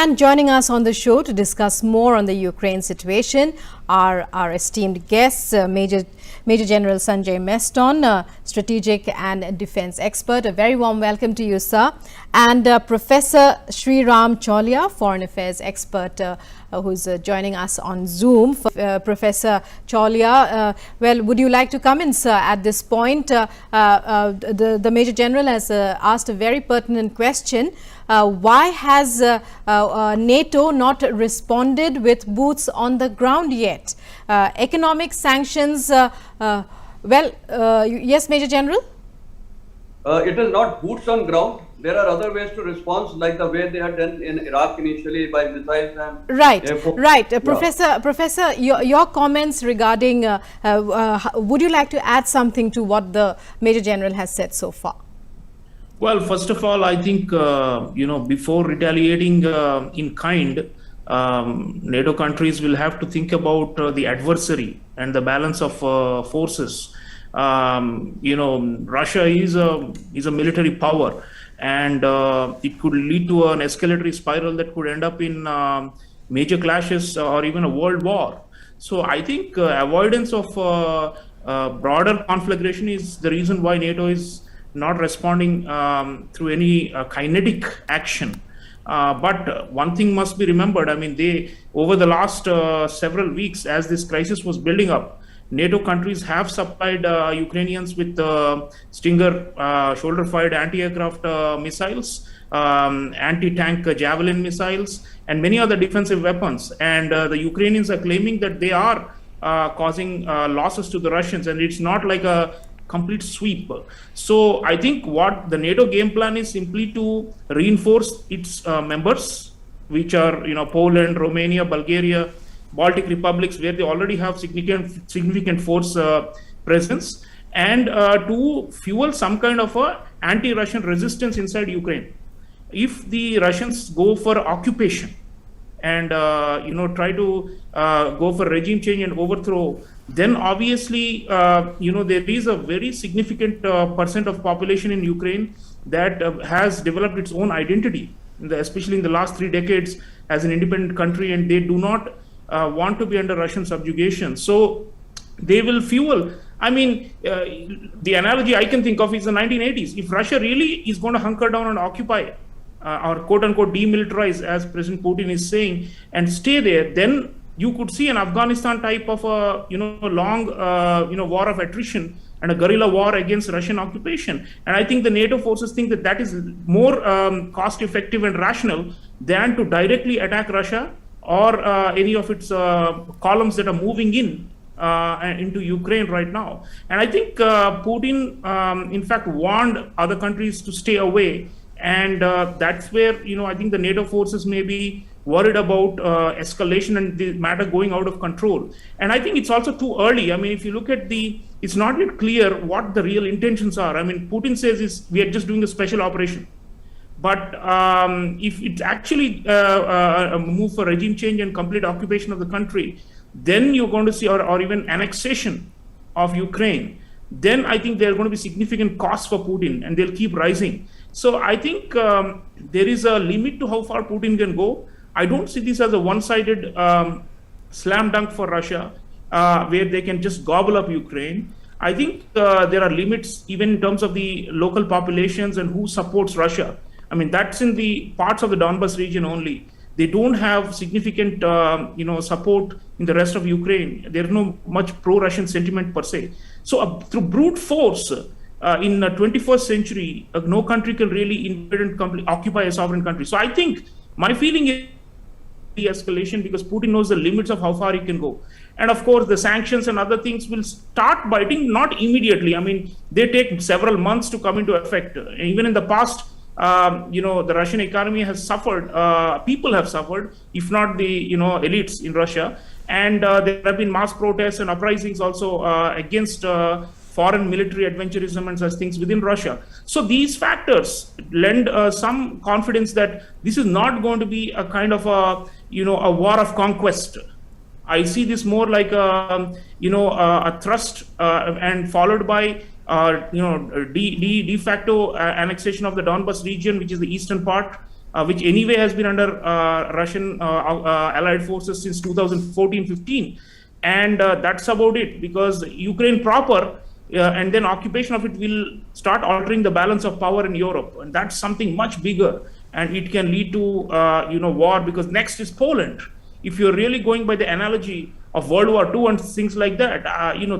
And joining us on the show to discuss more on the Ukraine situation are our esteemed guests, Major General Sanjay Meston, strategic and defense expert. A very warm welcome to you, sir. And Professor Sreeram Chaulia, foreign affairs expert, who's joining us on Zoom. Professor Chaulia, well, would you like to come in, sir, at this point? The Major General has asked a very pertinent question. Why has NATO not responded with boots on the ground yet? Economic sanctions, yes, Major General? It is not boots on ground. There are other ways to respond, like the way they had done in Iraq initially by missiles and right. Professor, your comments regarding, would you like to add something to what the Major General has said so far? Well, first of all, I think, before retaliating in kind, NATO countries will have to think about the adversary and the balance of forces. Russia is a military power, and it could lead to an escalatory spiral that could end up in major clashes or even a world war. So I think avoidance of broader conflagration is the reason why NATO is not responding through any kinetic action. But one thing must be remembered. I mean, over the last several weeks, as this crisis was building up, NATO countries have supplied Ukrainians with Stinger shoulder-fired anti-aircraft missiles, anti-tank Javelin missiles, and many other defensive weapons. And the Ukrainians are claiming that they are causing losses to the Russians, and it's not like a complete sweep. So I think what the NATO game plan is simply to reinforce its members, which are Poland, Romania, Bulgaria, Baltic republics, where they already have significant force presence, and to fuel some kind of a anti-Russian resistance inside Ukraine. If the Russians go for occupation and try to go for regime change and overthrow, then obviously there is a very significant percent of population in Ukraine that has developed its own identity, especially in the last 3 decades as an independent country, and they do not want to be under Russian subjugation. So they will fuel. I mean, the analogy I can think of is the 1980s. If Russia really is going to hunker down and occupy or quote-unquote demilitarize, as President Putin is saying, and stay there, then you could see an Afghanistan type of a long war of attrition and a guerrilla war against Russian occupation. And I think the NATO forces think that is more cost-effective and rational than to directly attack Russia or any of its columns that are moving into Ukraine right now. And I think Putin, in fact, warned other countries to stay away. And that's where, I think the NATO forces may be worried about escalation and the matter going out of control. And I think it's also too early. I mean, if you look at it's not yet clear what the real intentions are. I mean, Putin says we are just doing a special operation. But if it's actually a move for regime change and complete occupation of the country, then you're going to see, or even annexation of Ukraine, then I think there are going to be significant costs for Putin, and they'll keep rising. So I think there is a limit to how far Putin can go. I don't see this as a one-sided slam dunk for Russia, where they can just gobble up Ukraine. I think there are limits even in terms of the local populations and who supports Russia. I mean, that's in the parts of the Donbas region only. They don't have significant, support in the rest of Ukraine. There's no much pro-Russian sentiment per se. So through brute force, in the 21st century, no country can really invade and occupy a sovereign country. So I think my feeling is de-escalation, because Putin knows the limits of how far he can go. And of course, the sanctions and other things will start biting, not immediately. I mean, they take several months to come into effect. Even in the past, the Russian economy has suffered, people have suffered, if not the, elites in Russia. And there have been mass protests and uprisings also against foreign military adventurism and such things within Russia. So these factors lend some confidence that this is not going to be a kind of a war of conquest. I see this more like a thrust and followed by de facto annexation of the Donbas region, which is the eastern part, which anyway has been under Russian allied forces since 2014-15. And that's about it, because Ukraine proper and then occupation of it will start altering the balance of power in Europe. And that's something much bigger. And it can lead to, war, because next is Poland. If you're really going by the analogy of World War II and things like that,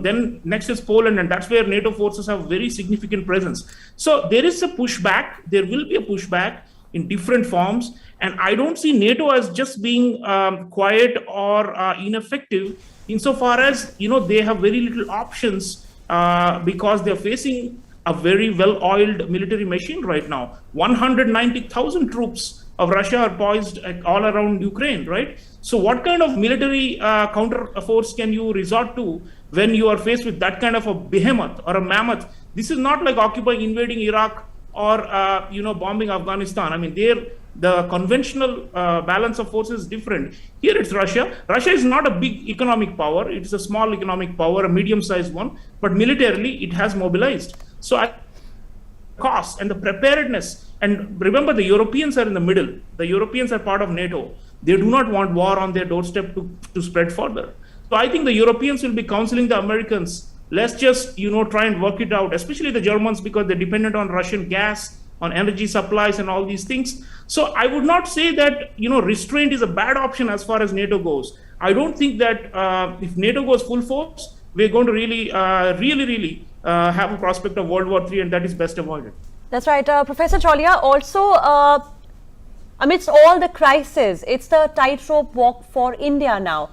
then next is Poland, and that's where NATO forces have very significant presence. So there is a pushback. There will be a pushback in different forms, and I don't see NATO as just being quiet or ineffective, insofar as they have very little options because they're facing a very well-oiled military machine right now. 190,000 troops of Russia are poised all around Ukraine, right? So what kind of military counter force can you resort to when you are faced with that kind of a behemoth or a mammoth? This is not like invading Iraq or bombing Afghanistan. I mean, the conventional balance of forces is different. Here it's Russia. Russia is not a big economic power. It's a small economic power, a medium-sized one, but militarily it has mobilized. So cost and the preparedness, and remember, the Europeans are in the middle. The Europeans are part of NATO. They do not want war on their doorstep to spread further. So I think the Europeans will be counseling the Americans, let's just try and work it out, especially the Germans, because they're dependent on Russian gas, on energy supplies and all these things. So I would not say that restraint is a bad option as far as NATO goes. I don't think that if NATO goes full force, we're going to really have a prospect of World War III, and that is best avoided. That's right. Professor Chaulia, also amidst all the crises, it's the tightrope walk for India now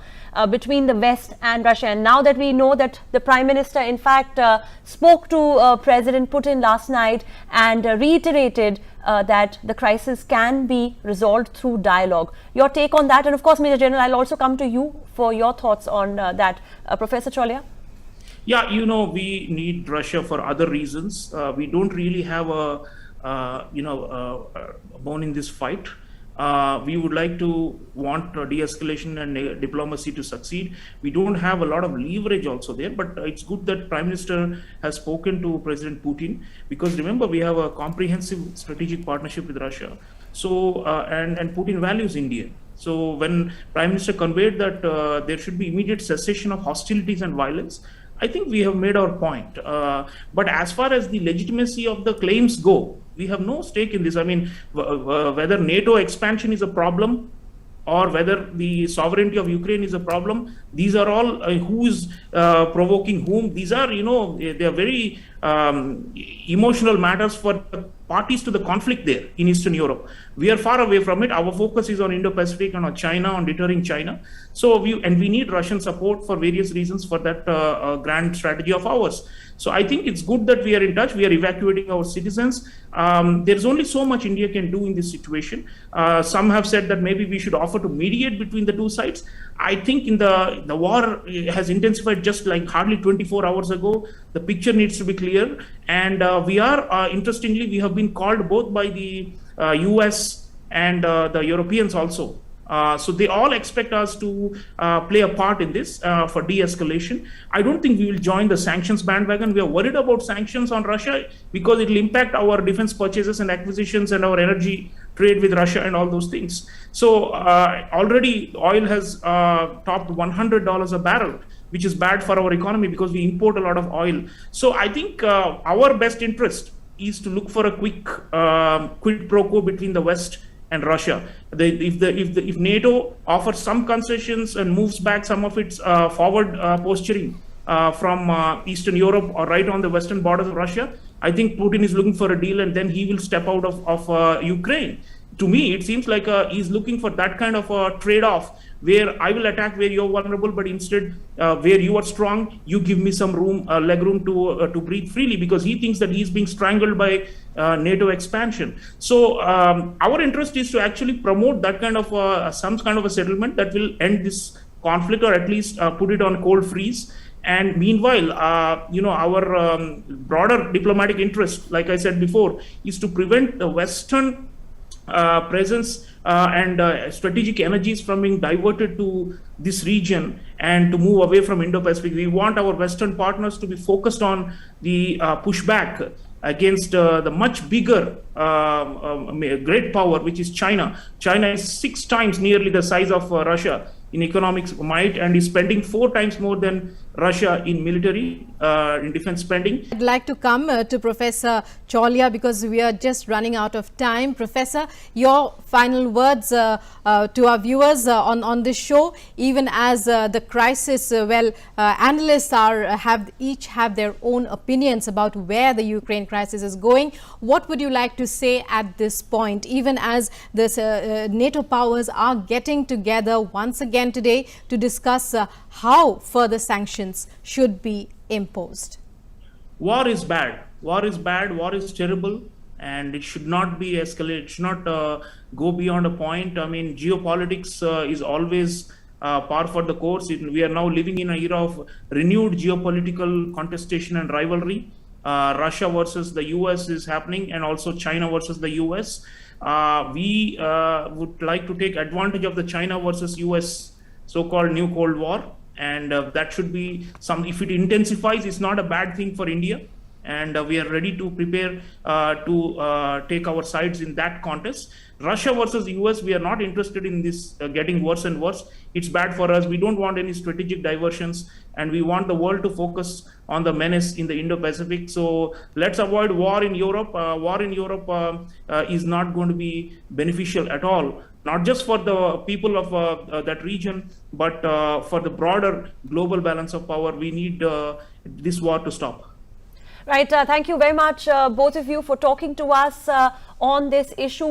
between the West and Russia. And now that we know that the Prime Minister, in fact, spoke to President Putin last night and reiterated that the crisis can be resolved through dialogue. Your take on that? And of course, Major General, I'll also come to you for your thoughts on that. Professor Chaulia? Yeah, we need Russia for other reasons. We don't really have a bone in this fight. We would like to want de-escalation and diplomacy to succeed. We don't have a lot of leverage also there, but it's good that Prime Minister has spoken to President Putin, because remember, we have a comprehensive strategic partnership with Russia. So, and Putin values India. So when Prime Minister conveyed that there should be immediate cessation of hostilities and violence, I think we have made our point. But as far as the legitimacy of the claims go, we have no stake in this. I mean, whether NATO expansion is a problem or whether the sovereignty of Ukraine is a problem, these are all who is provoking whom. These are, they are very emotional matters for the parties to the conflict there in Eastern Europe. We are far away from it. Our focus is on Indo-Pacific and on China, on deterring China. So we need Russian support for various reasons for that grand strategy of ours. So I think it's good that we are in touch. We are evacuating our citizens. There's only so much India can do in this situation. Some have said that maybe we should offer to mediate between the two sides. I think in the war has intensified just like hardly 24 hours ago. The picture needs to be clear. And we are, interestingly, we have been called both by the US and the Europeans also. So they all expect us to play a part in this for de-escalation. I don't think we will join the sanctions bandwagon. We are worried about sanctions on Russia because it will impact our defense purchases and acquisitions and our energy trade with Russia and all those things. So already oil has topped $100 a barrel, which is bad for our economy because we import a lot of oil. So I think our best interest is to look for a quick quid pro quo between the West and Russia. If NATO offers some concessions and moves back some of its forward posturing from Eastern Europe or right on the western borders of Russia, I think Putin is looking for a deal, and then he will step out of Ukraine. To me, it seems like he's looking for that kind of a trade-off where I will attack where you're vulnerable, but instead where you are strong, you give me some room, leg room to breathe freely, because he thinks that he's being strangled by NATO expansion. So our interest is to actually promote that kind of some kind of a settlement that will end this conflict, or at least put it on cold freeze. And meanwhile, our broader diplomatic interest, like I said before, is to prevent the Western presence and strategic energies from being diverted to this region and to move away from Indo-Pacific. We want our Western partners to be focused on the pushback against the much bigger great power, which is China. China is 6 times nearly the size of Russia in economic might, and is spending 4 times more than Russia in military, in defense spending. I'd like to come to Professor Chaulia because we are just running out of time. Professor, your final words to our viewers on this show, even as the crisis, analysts each have their own opinions about where the Ukraine crisis is going. What would you like to say at this point, even as the NATO powers are getting together once again today to discuss how further sanctions should be imposed? War is bad. War is bad. War is terrible, and it should not be escalated. It should not go beyond a point. I mean, geopolitics is always par for the course. We are now living in an era of renewed geopolitical contestation and rivalry. Russia versus the US is happening, and also China versus the US. We would like to take advantage of the China versus US so-called new Cold War, and that should be some, if it intensifies, it's not a bad thing for India, and we are ready to prepare to take our sides in that contest. Russia versus US, we are not interested in this getting worse and worse. It's bad for us. We don't want any strategic diversions, and we want the world to focus on the menace in the Indo-Pacific. So let's avoid war in Europe. War in Europe is not going to be beneficial at all, not just for the people of that region, but for the broader global balance of power. We need this war to stop. Right. Thank you very much, both of you, for talking to us on this issue.